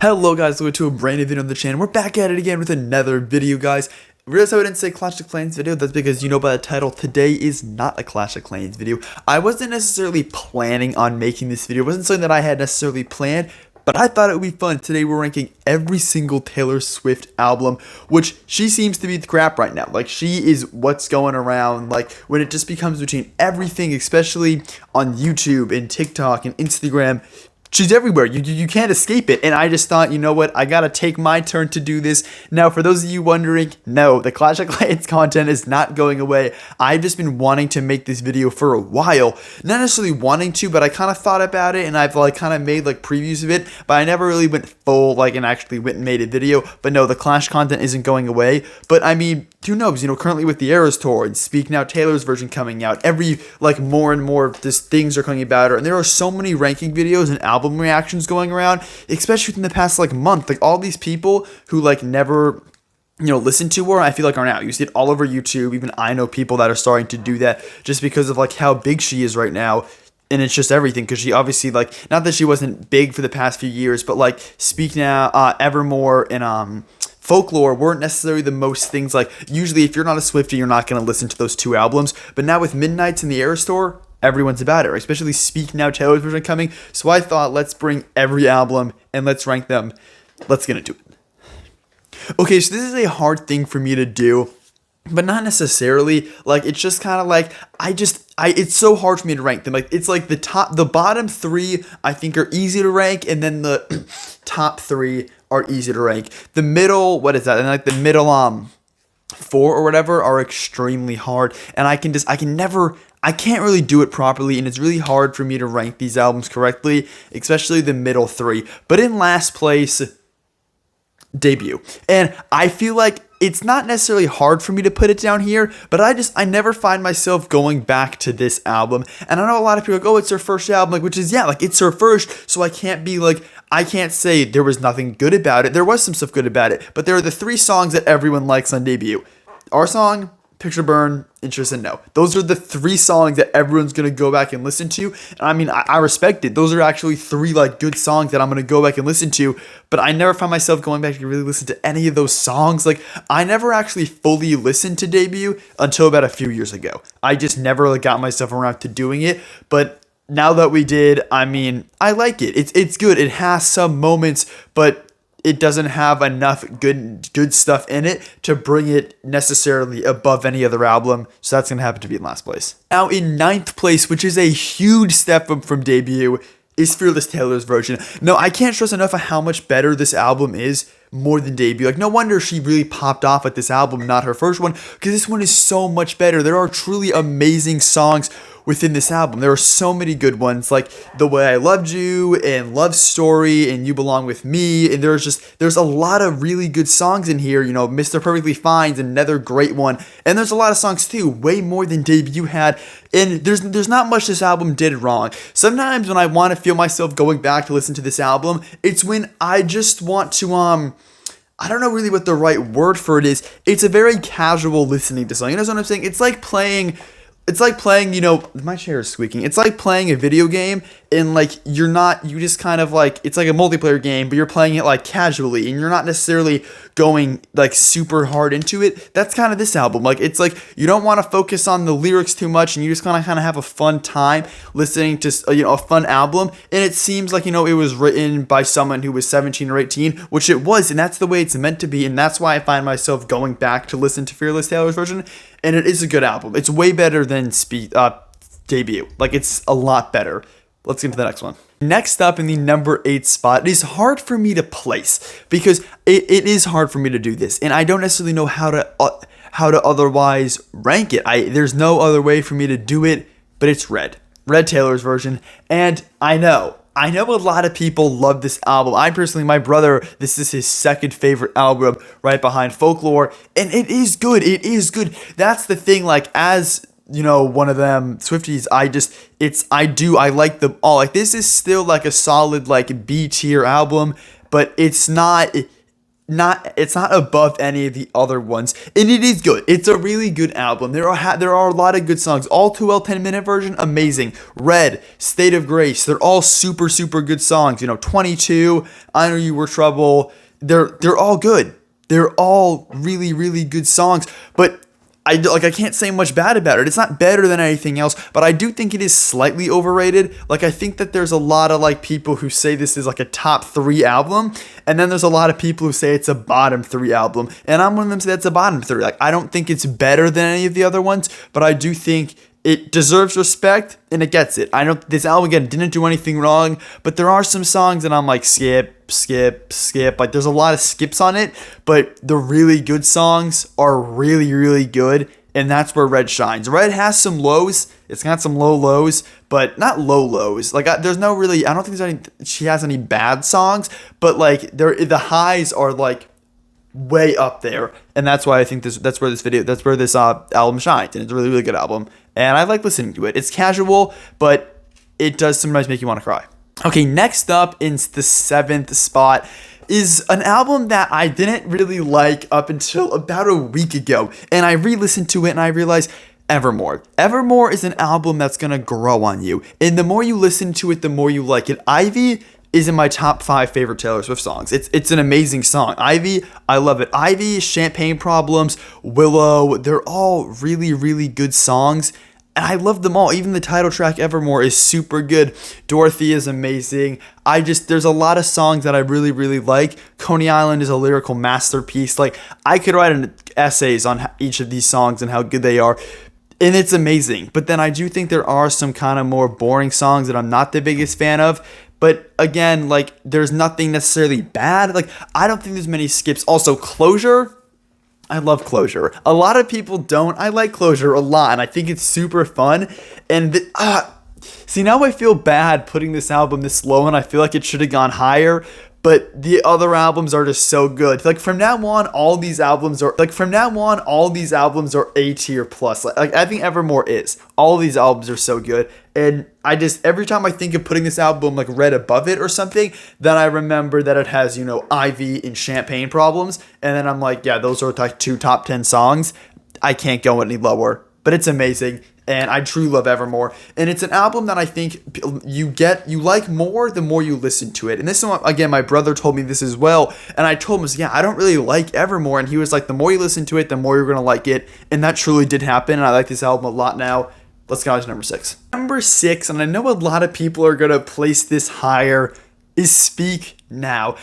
Hello guys, welcome to a brand new video on the channel. We're back at it again with another video, guys. Realize how I didn't say Clash of Clans video? That's because you know by the title, today is not a Clash of Clans video. I wasn't necessarily planning on making this video. It wasn't something that I had necessarily planned, but I thought it would be fun. Today we're ranking every single Taylor Swift album, which she seems to be the crap right now. Like, she is what's going around, like, when it just becomes between everything, especially on YouTube and TikTok and Instagram. She's everywhere. You can't escape it. And I just thought, you know what? I gotta take my turn to do this. Now, for those of you wondering, no, the Clash of Clans content is not going away. I've just been wanting to make this video for a while. Not necessarily wanting to, but I kind of thought about it and I've like kind of made like previews of it, but I never really went full like and actually went and made a video. But no, the Clash content isn't going away. But I mean, who knows? You know, currently with the Eras Tour and Speak Now Taylor's version coming out, every like more and more of these things are coming about her, and there are so many ranking videos and album reactions going around, especially within the past like month. Like, all these people who like never, you know, listen to her, I feel like are now. You see it all over YouTube. Even I know people that are starting to do that just because of like how big she is right now. And it's just everything, because she obviously, like, not that she wasn't big for the past few years, but like Speak Now, Evermore, and Folklore weren't necessarily the most things. Like, usually if you're not a Swiftie, you're not going to listen to those two albums. But now with Midnights and the Eras Tour, everyone's about it, right? Especially Speak Now Taylor's version coming. So I thought, let's bring every album and let's rank them. Let's get into it. Okay, so this is a hard thing for me to do, but not necessarily. Like, it's just kind of like, it's so hard for me to rank them. Like, it's like the bottom three I think are easy to rank, and then the top three are easy to rank. The middle, what is that? And like the middle four or whatever are extremely hard, and I can't really do it properly, and it's really hard for me to rank these albums correctly, especially the middle three. But in last place, Debut. And I feel like it's not necessarily hard for me to put it down here, but I never find myself going back to this album. And I know a lot of people are like, oh, it's her first album, like, which is, yeah, like, it's her first, so I can't say there was nothing good about it. There was some stuff good about it, but there are the three songs that everyone likes on Debut. Our song, Picture Burn, Interest, and No. Those are the three songs that everyone's going to go back and listen to. And I mean, I respect it. Those are actually three like good songs that I'm going to go back and listen to, but I never find myself going back to really listen to any of those songs. Like, I never actually fully listened to Debut until about a few years ago. I just never like got myself around to doing it, but now that we did, I mean, I like it. It's good. It has some moments, but it doesn't have enough good stuff in it to bring it necessarily above any other album, so that's going to happen to be in last place. Now, in ninth place, which is a huge step up from Debut, is Fearless Taylor's version. No, I can't stress enough of how much better this album is more than Debut. Like, no wonder she really popped off at this album, not her first one, because this one is so much better. There are truly amazing songs within this album. There are so many good ones, like The Way I Loved You and Love Story and You Belong With Me, and there's a lot of really good songs in here. You know, Mr. Perfectly Fine's another great one, and there's a lot of songs too, way more than Debut had, and there's not much this album did wrong. Sometimes when I want to feel myself going back to listen to this album, it's when I just want to I don't know really what the right word for it is. It's a very casual listening to song. You know what I'm saying? It's like playing, you know, my chair is squeaking. It's like playing a video game, and like you just kind of like, it's like a multiplayer game, but you're playing it like casually, and you're not necessarily going like super hard into it. That's kind of this album. Like, it's like you don't want to focus on the lyrics too much, and you just kind of have a fun time listening to, you know, a fun album. And it seems like, you know, it was written by someone who was 17 or 18, which it was, and that's the way it's meant to be. And that's why I find myself going back to listen to Fearless Taylor's version. And it is a good album. It's way better than Debut. Like, it's a lot better. Let's get into the next one. Next up, in the number 8 spot, it is hard for me to place, because it is hard for me to do this, and I don't necessarily know how to otherwise rank it. There's no other way for me to do it, but it's Red Taylor's version. And I know a lot of people love this album. I personally, my brother, this is his second favorite album, right behind Folklore, and it is good. It is good. That's the thing. Like, as you know, one of them Swifties, I like them all. Like, this is still like a solid like B tier album, but it's not it's not above any of the other ones, and it is good. It's a really good album. There are a lot of good songs. All Too Well 10-minute version, amazing. Red, State of Grace, they're all super super good songs. 22, I Know You Were Trouble. They're all good. They're all really really good songs, but I can't say much bad about it. It's not better than anything else, but I do think it is slightly overrated. I think that there's a lot of people who say this is a top 3 album, and then there's a lot of people who say it's a bottom 3 album, and I'm one of them say that's a bottom 3. I don't think it's better than any of the other ones, but I do think it deserves respect, and it gets it. I know this album, again, didn't do anything wrong, but there are some songs that I'm skip. There's a lot of skips on it, but the really good songs are really, really good, and that's where Red shines. Red has some lows. It's got some low lows, but not low lows. There's no really, I don't think she has any bad songs, but the highs are way up there, and that's why I think that's where this album shines, and it's a really, really good album, and I like listening to it. It's casual, but it does sometimes make you want to cry. Okay, next up in the 7th spot is an album that I didn't really like up until about a week ago, and I re-listened to it and I realized Evermore. Evermore is an album that's gonna grow on you, and the more you listen to it, the more you like it. Ivy is in my top 5 favorite Taylor Swift songs. It's an amazing song. Ivy, I love it. Ivy, Champagne Problems, Willow, they're all really, really good songs, and I love them all. Even the title track, Evermore, is super good. Dorothy is amazing. There's a lot of songs that I really, really like. Coney Island is a lyrical masterpiece. I could write essays on each of these songs and how good they are, and it's amazing. But then I do think there are some kind of more boring songs that I'm not the biggest fan of. But again, there's nothing necessarily bad. I don't think there's many skips. Also, Closure, I love Closure. A lot of people don't. I like Closure a lot, and I think it's super fun. And see, now I feel bad putting this album this low, and I feel like it should have gone higher. But the other albums are just so good. From now on, all these albums are A tier plus. I think Evermore is. All of these albums are so good, and every time I think of putting this album Red above it or something, then I remember that it has Ivy and Champagne Problems, and then I'm yeah, those are 2 top 10 songs. I can't go any lower, but it's amazing. And I truly love Evermore. And it's an album that I think you like more the more you listen to it. And this one, again, my brother told me this as well. And I told him, yeah, I don't really like Evermore. And he was like, the more you listen to it, the more you're going to like it. And that truly did happen. And I like this album a lot now. Let's go on to number 6. Number 6, and I know a lot of people are going to place this higher, is Speak Now.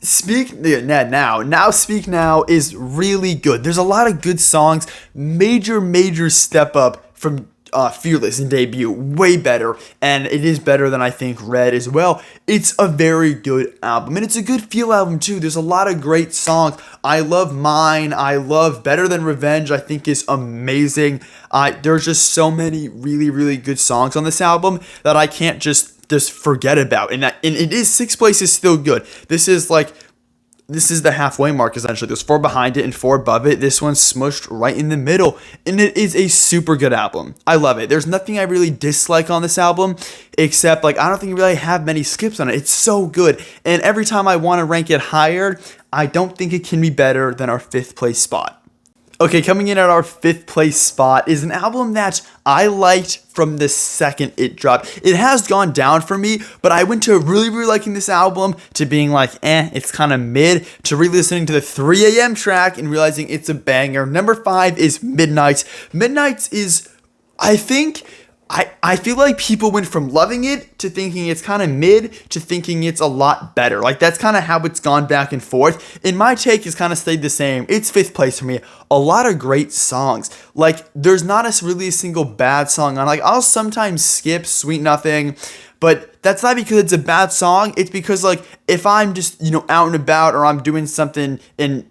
Speak Now is really good. There's a lot of good songs. Major step up from Fearless and Debut. Way better. And it is better than I think Red as well. It's a very good album. And it's a good feel album too. There's a lot of great songs. I love Mine. I love Better Than Revenge. I think is amazing. There's just so many really, really good songs on this album that I can't just forget about, and it is 6 places still good. This is the halfway mark essentially. There's 4 behind it and 4 above it. This one's smushed right in the middle, and it is a super good album. I love it. There's nothing I really dislike on this album, except I don't think you really have many skips on it. It's so good, and every time I want to rank it higher, I don't think it can be better than our 5th place spot. Okay, coming in at our 5th place spot is an album that I liked from the second it dropped. It has gone down for me, but I went to really, really liking this album to being it's kind of mid, to re-listening to the 3 a.m. track and realizing it's a banger. Number 5 is Midnights. Midnights is, I feel like people went from loving it to thinking it's kind of mid to thinking it's a lot better. That's kind of how it's gone back and forth. And my take has kind of stayed the same. It's 5th place for me. A lot of great songs. There's not really a single bad song on. I'll sometimes skip Sweet Nothing, but that's not because it's a bad song. It's because if I'm just, out and about, or I'm doing something and,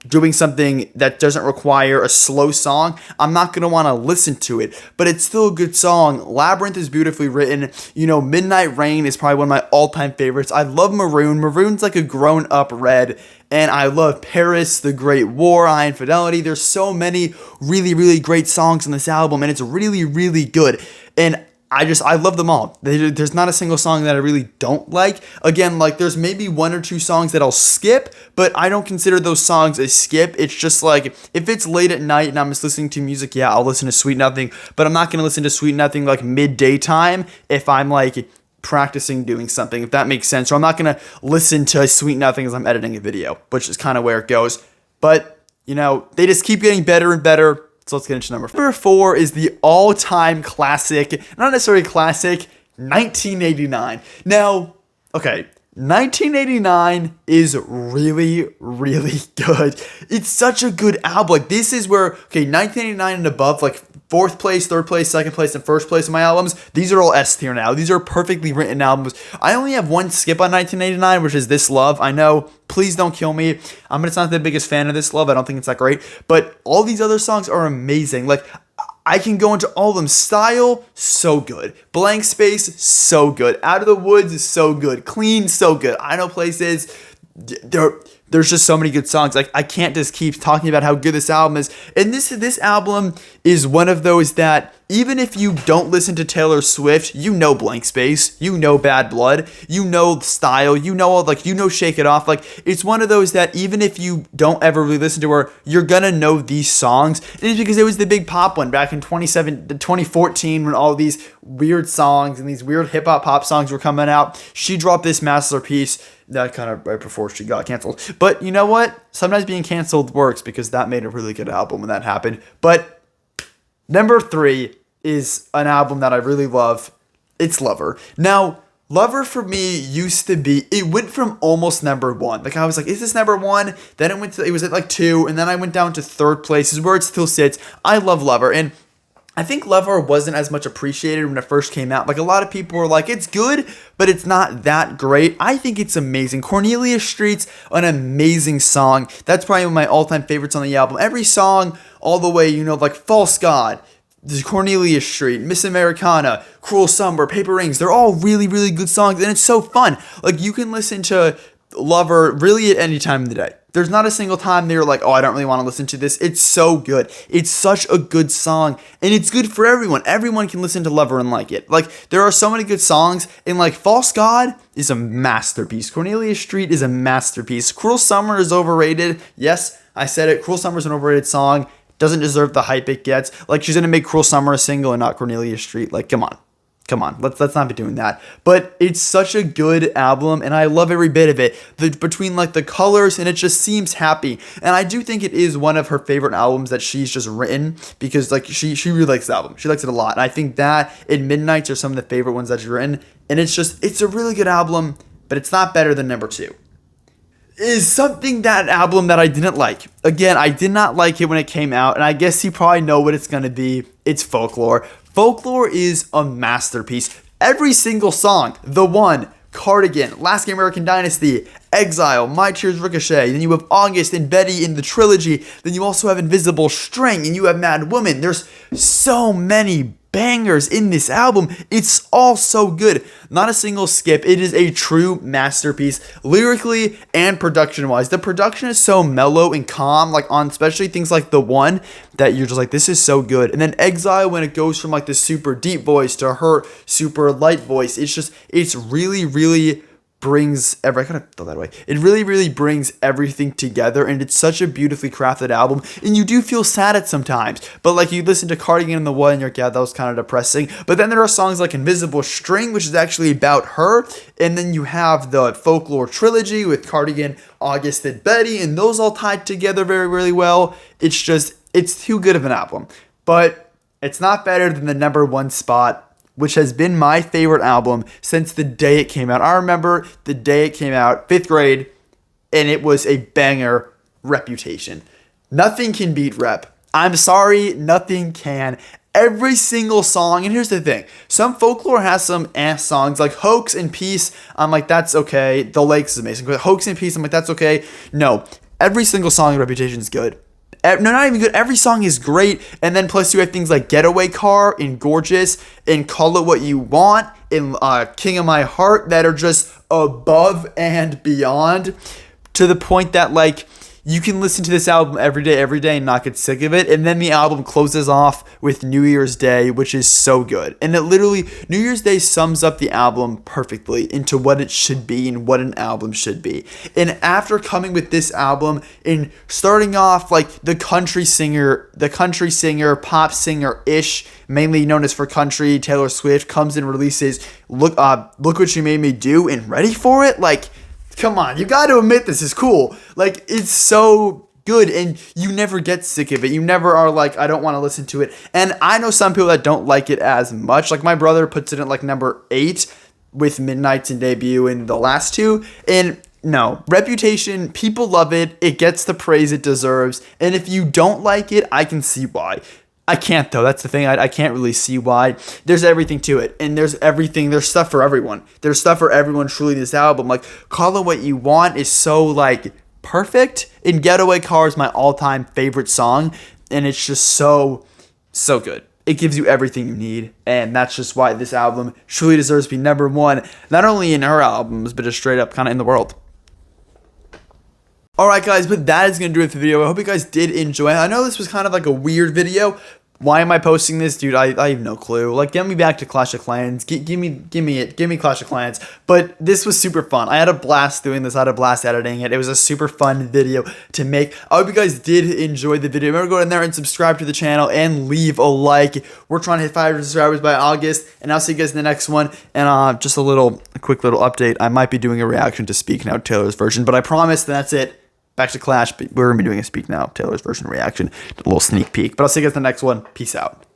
doing something that doesn't require a slow song, I'm not going to want to listen to it, but it's still a good song. Labyrinth is beautifully written. Midnight Rain is probably one of my all-time favorites. I love Maroon. Maroon's a grown-up Red, and I love Paris, The Great War, High Infidelity. There's so many really, really great songs on this album, and it's really, really good. And I love them all. There's not a single song that I really don't like. Again, like there's maybe one or two songs that I'll skip, but I don't consider those songs a skip. It's just like if it's late at night and I'm just listening to music, yeah, I'll listen to Sweet Nothing, but I'm not gonna listen to Sweet Nothing like midday time if I'm like practicing doing something, if that makes sense. Or I'm not gonna listen to Sweet Nothing as I'm editing a video, which is kind of where it goes. But you know, they just keep getting better and better. So let's get into number 4. Number 4 is the all-time classic, not necessarily classic, 1989. Now, okay, 1989 is really, really good. It's such a good album. Like, this is where, okay, 1989 and above, like 4th place, 3rd place, 2nd place, and 1st place in my albums, these are all S tier now. These are perfectly written albums. I only have one skip on 1989, which is This Love. I know, please don't kill me. I'm just not the biggest fan of This Love. I don't think it's that great. But all these other songs are amazing. Like, I can go into all of them. Style, so good. Blank Space, so good. Out of the Woods, so good. Clean, so good. I Know Places, there's just so many good songs. Like, I can't just keep talking about how good this album is. And this album is one of those that, even if you don't listen to Taylor Swift, you know Blank Space, you know Bad Blood, you know Style, you know all, like, you know Shake It Off. Like, it's one of those that even if you don't ever really listen to her, you're gonna know these songs. And it's because it was the big pop one back in 2014 when all these weird songs and these weird hip hop pop songs were coming out. She dropped this masterpiece that kind of right before she got canceled. But you know what? Sometimes being canceled works because that made a really good album when that happened. But number 3 is an album that I really love. It's Lover. Now, Lover for me used to be, it went from almost number 1. Like, I was like, is this number 1? Then it was at like 2, and then I went down to 3rd place. This is where it still sits. I love Lover, and I think Lover wasn't as much appreciated when it first came out. Like, a lot of people were like, it's good, but it's not that great. I think it's amazing. Cornelia Street's an amazing song. That's probably one of my all-time favorites on the album. Every song, all the way, you know, like False God, Cornelia Street, Miss Americana, Cruel Summer, Paper Rings, they're all really, really good songs, and it's so fun. Like, you can listen to Lover really at any time of the day. There's not a single time that you're like, oh, I don't really want to listen to this. It's so good. It's such a good song, and it's good for everyone. Everyone can listen to Lover and like it. Like, there are so many good songs, and like False God is a masterpiece. Cornelia Street is a masterpiece. Cruel Summer is overrated. Yes, I said it. Cruel Summer is an overrated song. Doesn't deserve the hype it gets. Like, she's gonna make Cruel Summer a single and not Cornelia Street. Like, come on. Let's not be doing that. But it's such a good album, and I love every bit of it. Between like the colors, and it just seems happy. And I do think it is one of her favorite albums that she's just written, because like she really likes the album. She likes it a lot. And I think that and Midnights are some of the favorite ones that she's written. And it's a really good album, but it's not better than number 2. Is something that album that I didn't like. Again, I did not like it when it came out, and I guess you probably know what it's gonna be. It's Folklore. Folklore is a masterpiece. Every single song, The One, Cardigan, Last Game American Dynasty, Exile, My Tears Ricochet, then you have August and Betty in the trilogy, then you also have Invisible String, and you have Mad Woman. There's so many bangers in this album. It's all so good. Not a single skip. It is a true masterpiece, lyrically and production wise. The production is so mellow and calm, like on especially things like The One, that you're just like, this is so good. And then Exile, when it goes from like the super deep voice to her super light voice, it's really, really brings I kind of feel that way. It really, really brings everything together, and it's such a beautifully crafted album. And you do feel sad at sometimes, but like you listen to Cardigan and The One, and you're like, yeah, that was kind of depressing. But then there are songs like Invisible String, which is actually about her, and then you have the Folklore trilogy with Cardigan, August, and Betty, and those all tied together very, really well. It's too good of an album, but it's not better than the number 1 spot, which has been my favorite album since the day it came out. I remember the day it came out, 5th grade, and it was a banger, Reputation. Nothing can beat Rep. I'm sorry, nothing can. Every single song, and here's the thing, some Folklore has some ass songs, like Hoax and Peace, I'm like, that's okay. The Lakes is amazing, but Hoax and Peace, I'm like, that's okay. No, every single song in Reputation is good. No, not even good. Every song is great. And then plus you have things like Getaway Car and Gorgeous and Call It What You Want and King of My Heart that are just above and beyond, to the point that like you can listen to this album every day and not get sick of it. And then the album closes off with New Year's Day, which is so good. And it literally, New Year's Day sums up the album perfectly into what it should be and what an album should be. And after coming with this album and starting off like the country singer, pop singer-ish, mainly known as for country, Taylor Swift comes and releases Look What You Made Me Do, and Ready for It? Like, come on, you got to admit this is cool. Like, it's so good, and you never get sick of it. You never are like, I don't want to listen to it. And I know some people that don't like it as much. Like, my brother puts it at like number 8 with Midnights and Debut and the last two. And no, Reputation, people love it. It gets the praise it deserves. And if you don't like it, I can see why. I can't though. That's the thing. I can't really see why. There's everything to it, and there's stuff for everyone. There's stuff for everyone. Truly, this album, like Call It What You Want, is so like perfect. And Getaway Car is my all-time favorite song, and it's just so good. It gives you everything you need, and that's just why this album truly deserves to be number 1, not only in her albums, but just straight up kind of in the world. Alright guys, but that is going to do it for the video. I hope you guys did enjoy it. I know this was kind of like a weird video. Why am I posting this? Dude, I have no clue. Like, get me back to Clash of Clans. Give me Clash of Clans. But this was super fun. I had a blast doing this. I had a blast editing it. It was a super fun video to make. I hope you guys did enjoy the video. Remember, go in there and subscribe to the channel and leave a like. We're trying to hit 500 subscribers by August. And I'll see you guys in the next one. And just a quick little update. I might be doing a reaction to Speak Now, Taylor's version. But I promise that's it. Back to Clash, but we're going to be doing a Speak Now, Taylor's version reaction. A little sneak peek. But I'll see you guys in the next one. Peace out.